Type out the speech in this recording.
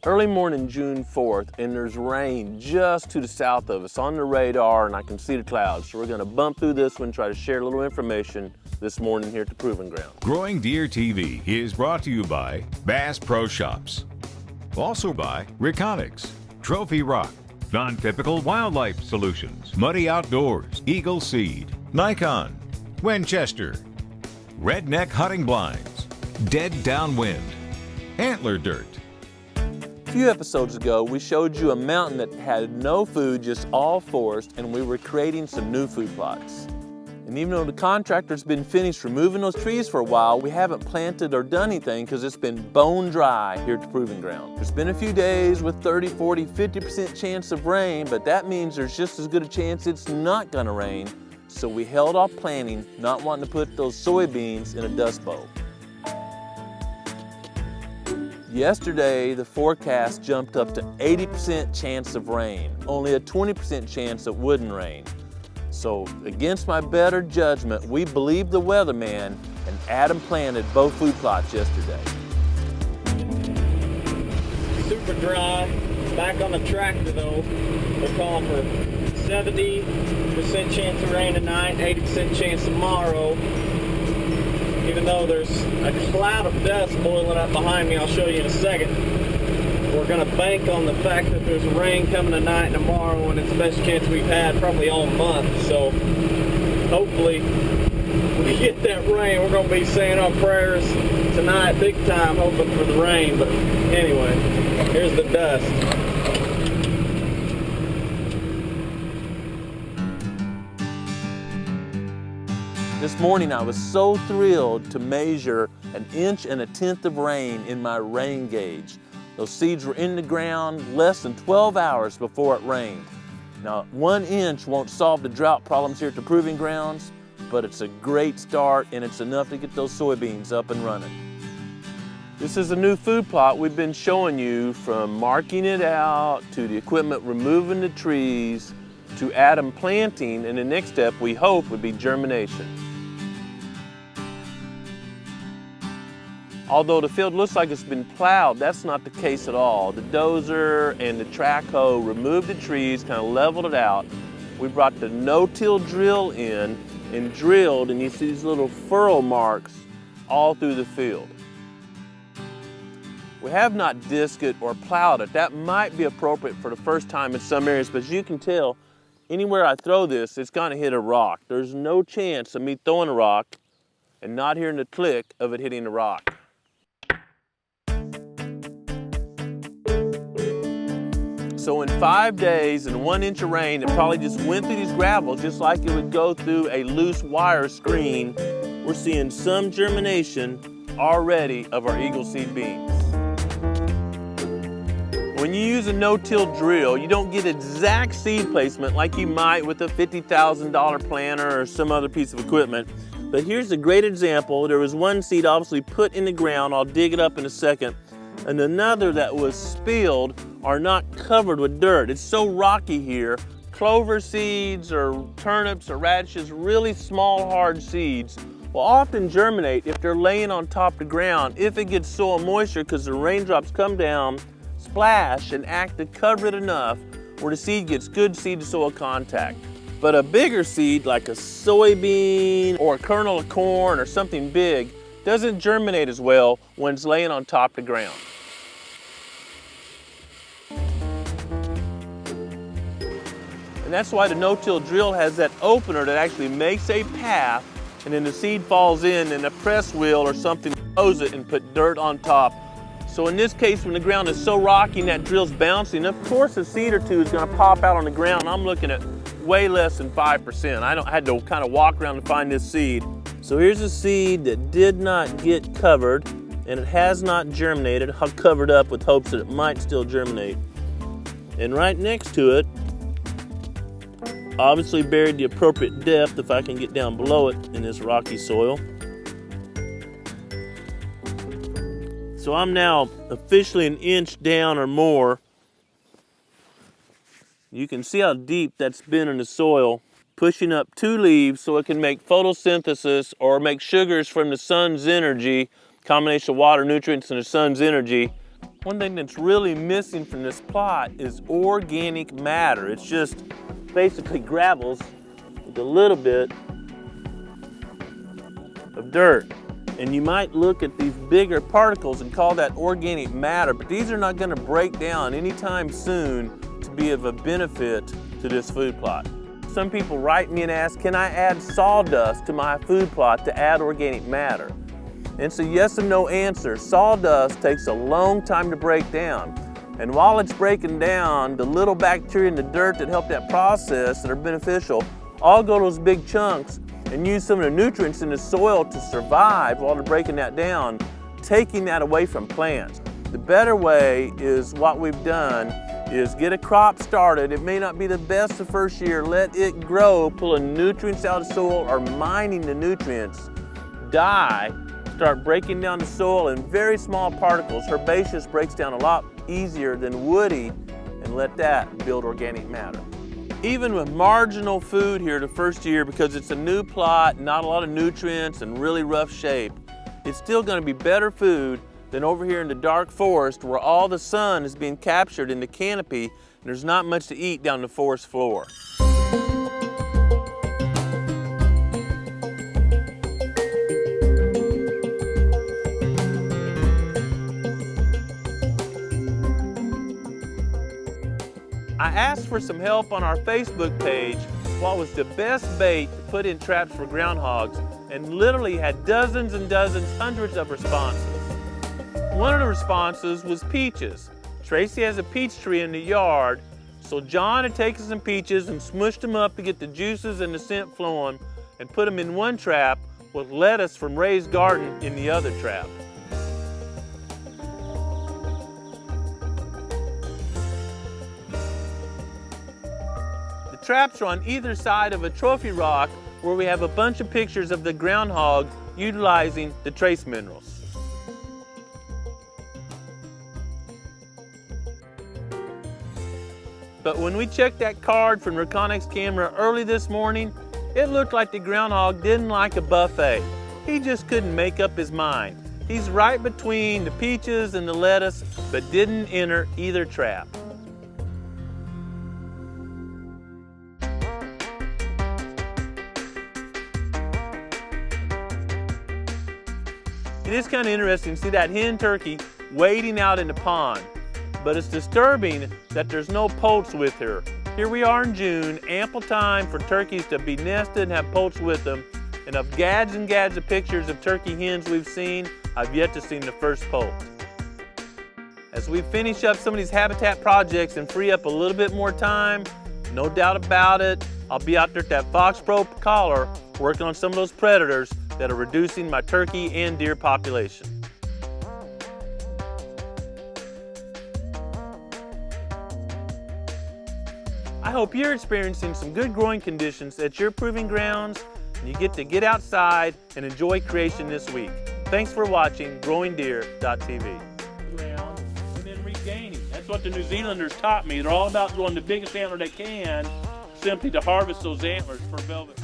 Early morning, June 4th, and there's rain just to the south of us on the radar, and I can see the clouds. So we're gonna bump through this one, try to share a little information this morning here at the Proving Ground. Growing Deer TV is brought to you by Bass Pro Shops. Also by Reconics, Trophy Rock, Non-Typical Wildlife Solutions, Muddy Outdoors, Eagle Seed, Nikon, Winchester, Redneck Hunting Blinds, Dead Downwind, Antler Dirt. A few episodes ago, we showed you a mountain that had no food, just all forest, and we were creating some new food plots. And even though the contractor's been finished removing those trees for a while, we haven't planted or done anything because it's been bone dry here at the Proving Ground. There's been a few days with 30, 40, 50% chance of rain, but that means there's just as good a chance it's not gonna rain. So we held off planting, not wanting to put those soybeans in a dust bowl. Yesterday, the forecast jumped up to 80% chance of rain, only a 20% chance it wouldn't rain. So against my better judgment, we believed the weatherman, and Adam planted both food plots yesterday. Super dry, back on the tractor though. We're calling for 70% chance of rain tonight, 80% chance tomorrow. Even though there's a cloud of dust boiling up behind me, I'll show you in a second. We're gonna bank on the fact that there's rain coming tonight and tomorrow, and it's the best chance we've had probably all month. So hopefully we get that rain. We're gonna be saying our prayers tonight big time, hoping for the rain. But anyway, here's the dust. This morning I was so thrilled to measure 1 1/10 inches of rain in my rain gauge. Those seeds were in the ground less than 12 hours before it rained. Now 1 inch won't solve the drought problems here at the Proving Grounds, but it's a great start and it's enough to get those soybeans up and running. This is a new food plot we've been showing you, from marking it out to the equipment removing the trees to Adam planting, and the next step we hope would be germination. Although the field looks like it's been plowed, that's not the case at all. The dozer and the track hoe removed the trees, kind of leveled it out. We brought the no-till drill in and drilled, and you see these little furrow marks all through the field. We have not disked it or plowed it. That might be appropriate for the first time in some areas, but as you can tell, anywhere I throw this, it's gonna hit a rock. There's no chance of me throwing a rock and not hearing the click of it hitting the rock. So in 5 days and 1 inch of rain, it probably just went through these gravels just like it would go through a loose wire screen. We're seeing some germination already of our Eagle Seed beans. When you use a no-till drill, you don't get exact seed placement like you might with a $50,000 planter or some other piece of equipment. But here's a great example. There was one seed obviously put in the ground, I'll dig it up in a second, and another that was spilled or not covered with dirt. It's so rocky here. Clover seeds or turnips or radishes, really small hard seeds, will often germinate if they're laying on top of the ground if it gets soil moisture, because the raindrops come down, splash, and act to cover it enough where the seed gets good seed to soil contact. But a bigger seed like a soybean or a kernel of corn or something big doesn't germinate as well when it's laying on top of the ground. And that's why the no-till drill has that opener that actually makes a path, and then the seed falls in and a press wheel or something close it and put dirt on top. So in this case, when the ground is so rocky and that drill's bouncing, of course a seed or two is gonna pop out on the ground. I'm looking at way less than 5%. I had to kind of walk around to find this seed. So here's a seed that did not get covered, and it has not germinated. I covered up with hopes that it might still germinate. And right next to it, obviously buried the appropriate depth if I can get down below it in this rocky soil. So I'm now officially an inch down or more. You can see how deep that's been in the soil, pushing up 2 leaves so it can make photosynthesis or make sugars from the sun's energy, combination of water, nutrients, and the sun's energy. One thing that's really missing from this plot is organic matter. It's just basically gravels with a little bit of dirt. And you might look at these bigger particles and call that organic matter, but these are not going to break down anytime soon to be of a benefit to this food plot. Some people write me and ask, can I add sawdust to my food plot to add organic matter? And it's a yes and no answer. Sawdust takes a long time to break down. And while it's breaking down, the little bacteria in the dirt that help that process that are beneficial all go to those big chunks and use some of the nutrients in the soil to survive while they're breaking that down, taking that away from plants. The better way is what we've done is get a crop started. It may not be the best the first year. Let it grow, pulling nutrients out of the soil or mining the nutrients. Start breaking down the soil in very small particles. Herbaceous breaks down a lot easier than woody, and let that build organic matter. Even with marginal food here the first year, because it's a new plot, not a lot of nutrients and really rough shape, it's still going to be better food than over here in the dark forest where all the sun is being captured in the canopy and there's not much to eat down the forest floor. I asked for some help on our Facebook page what was the best bait to put in traps for groundhogs, and literally had dozens and dozens, hundreds of responses. One of the responses was peaches. Tracy has a peach tree in the yard, so John had taken some peaches and smushed them up to get the juices and the scent flowing and put them in one trap with lettuce from Ray's garden in the other trap. The traps are on either side of a trophy rock where we have a bunch of pictures of the groundhog utilizing the trace minerals. But when we checked that card from Reconex's camera early this morning, it looked like the groundhog didn't like a buffet. He just couldn't make up his mind. He's right between the peaches and the lettuce, but didn't enter either trap. It is kind of interesting to see that hen turkey wading out in the pond, but it's disturbing that there's no poults with her. Here we are in June, ample time for turkeys to be nested and have poults with them, and of gads and gads of pictures of turkey hens we've seen, I've yet to see the first poult. As we finish up some of these habitat projects and free up a little bit more time, no doubt about it, I'll be out there at that Fox Pro collar working on some of those predators that are reducing my turkey and deer population. I hope you're experiencing some good growing conditions at your proving grounds and you get outside and enjoy creation this week. Thanks for watching GrowingDeer.tv. And then regaining. That's what the New Zealanders taught me. They're all about growing the biggest antler they can, simply to harvest those antlers for velvet.